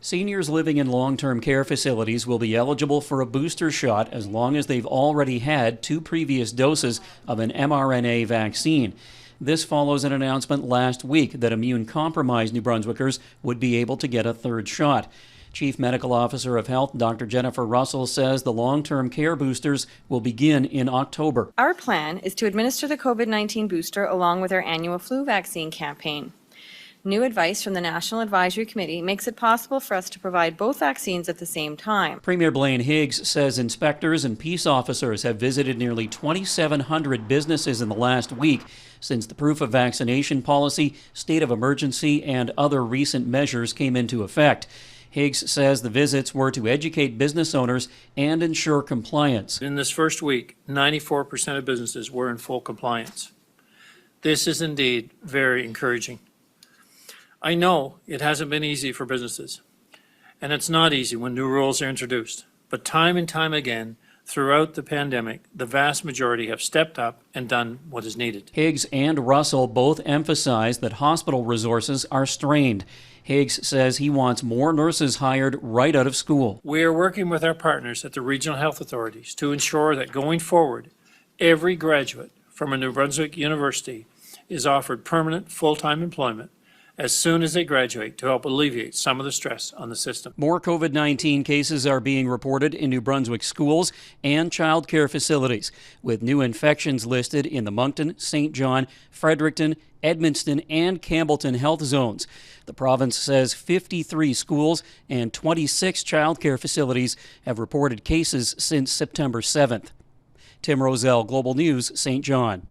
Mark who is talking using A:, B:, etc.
A: Seniors living in long-term care facilities will be eligible for a booster shot as long as they've already had 2 previous doses of an mRNA vaccine. This follows an announcement last week that immune-compromised New Brunswickers would be able to get a 3rd shot. Chief Medical Officer of Health, Dr. Jennifer Roszell, says the long-term care boosters will begin in October.
B: Our plan is to administer the COVID-19 booster along with our annual flu vaccine campaign. New advice from the National Advisory Committee makes it possible for us to provide both vaccines at the same time.
A: Premier Blaine Higgs says inspectors and peace officers have visited nearly 2,700 businesses in the last week since the proof of vaccination policy, state of emergency, and other recent measures came into effect. Higgs says the visits were to educate business owners and ensure compliance.
C: In this first week, 94% of businesses were in full compliance. This is indeed very encouraging. I know it hasn't been easy for businesses, and it's not easy when new rules are introduced, but time and time again, throughout the pandemic, the vast majority have stepped up and done what is needed.
A: Higgs and Roszell both emphasize that hospital resources are strained. Higgs says he wants more nurses hired right out of school.
C: We are working with our partners at the regional health authorities to ensure that going forward, every graduate from a New Brunswick university is offered permanent full-time employment as soon as they graduate to help alleviate some of the stress on the system.
A: More COVID-19 cases are being reported in New Brunswick schools and child care facilities, with new infections listed in the Moncton, St. John, Fredericton, Edmundston, and Campbellton health zones. The province says 53 schools and 26 child care facilities have reported cases since September 7th. Tim Roszell, Global News, St. John.